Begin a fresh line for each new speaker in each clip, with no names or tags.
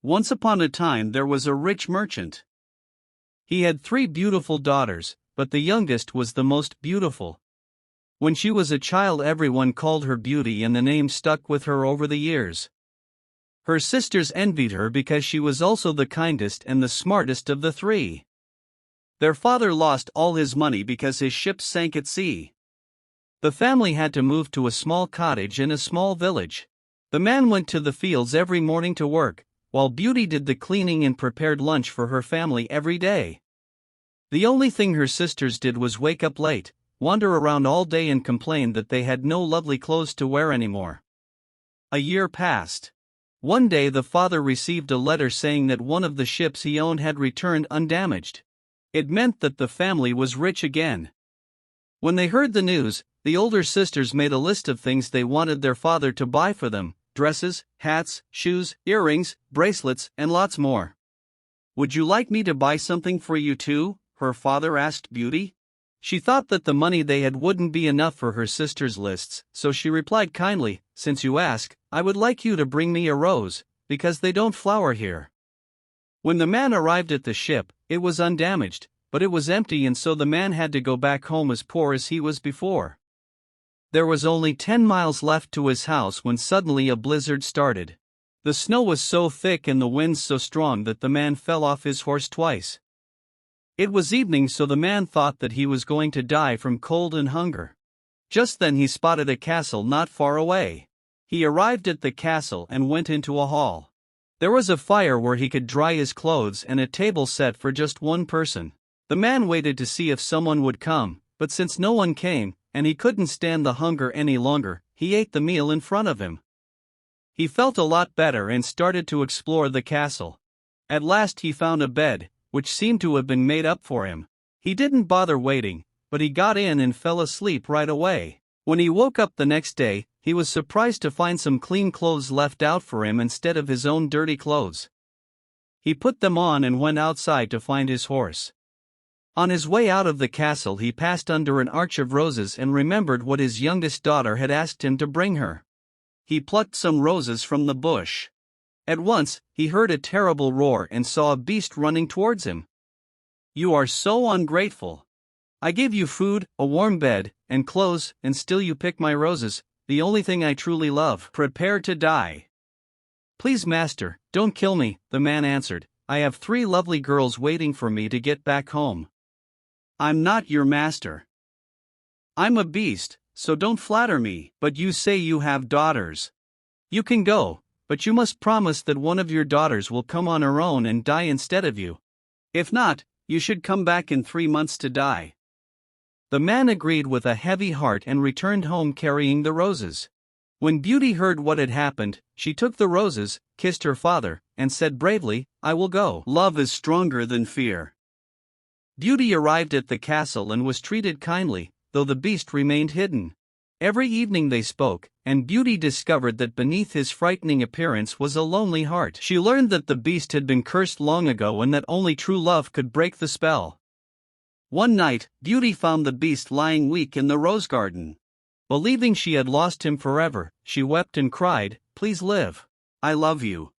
Once upon a time there was a rich merchant. He had 3 beautiful daughters, but the youngest was the most beautiful. When she was a child, everyone called her Beauty, and the name stuck with her over the years. Her sisters envied her because she was also the kindest and the smartest of the 3. Their father lost all his money because his ship sank at sea. The family had to move to a small cottage in a small village. The man went to the fields every morning to work, while Beauty did the cleaning and prepared lunch for her family every day. The only thing her sisters did was wake up late, wander around all day, and complain that they had no lovely clothes to wear anymore. A year passed. One day the father received a letter saying that one of the ships he owned had returned undamaged. It meant that the family was rich again. When they heard the news, the older sisters made a list of things they wanted their father to buy for them: dresses, hats, shoes, earrings, bracelets, and lots more. "Would you like me to buy something for you too?" her father asked Beauty. She thought that the money they had wouldn't be enough for her sisters' lists, so she replied kindly, "Since you ask, I would like you to bring me a rose, because they don't flower here." When the man arrived at the ship, it was undamaged, but it was empty, and so the man had to go back home as poor as he was before. There was only 10 miles left to his house when suddenly a blizzard started. The snow was so thick and the winds so strong that the man fell off his horse twice. It was evening, so the man thought that he was going to die from cold and hunger. Just then he spotted a castle not far away. He arrived at the castle and went into a hall. There was a fire where he could dry his clothes and a table set for just one person. The man waited to see if someone would come, but since no one came, and he couldn't stand the hunger any longer, he ate the meal in front of him. He felt a lot better and started to explore the castle. At last he found a bed, which seemed to have been made up for him. He didn't bother waiting, but he got in and fell asleep right away. When he woke up the next day, he was surprised to find some clean clothes left out for him instead of his own dirty clothes. He put them on and went outside to find his horse. On his way out of the castle, he passed under an arch of roses and remembered what his youngest daughter had asked him to bring her. He plucked some roses from the bush. At once, he heard a terrible roar and saw a beast running towards him. "You are so ungrateful. I gave you food, a warm bed, and clothes, and still you pick my roses, the only thing I truly love. Prepare to die." "Please, master, don't kill me," the man answered. "I have 3 lovely girls waiting for me to get back home." "I'm not your master. I'm a beast, so don't flatter me." "But you say you have daughters. You can go, but you must promise that one of your daughters will come on her own and die instead of you. If not, you should come back in 3 months to die." The man agreed with a heavy heart and returned home carrying the roses. When Beauty heard what had happened, she took the roses, kissed her father, and said bravely, "I will go. Love is stronger than fear." Beauty arrived at the castle and was treated kindly, though the beast remained hidden. Every evening they spoke, and Beauty discovered that beneath his frightening appearance was a lonely heart. She learned that the beast had been cursed long ago and that only true love could break the spell. One night, Beauty found the beast lying weak in the rose garden. Believing she had lost him forever, she wept and cried, "Please live. I love you."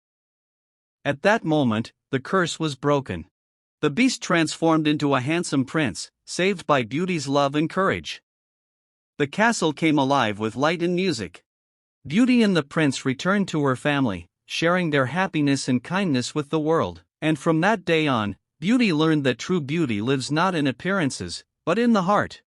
At that moment, the curse was broken. The beast transformed into a handsome prince, saved by Beauty's love and courage. The castle came alive with light and music. Beauty and the prince returned to her family, sharing their happiness and kindness with the world. And from that day on, Beauty learned that true beauty lives not in appearances, but in the heart.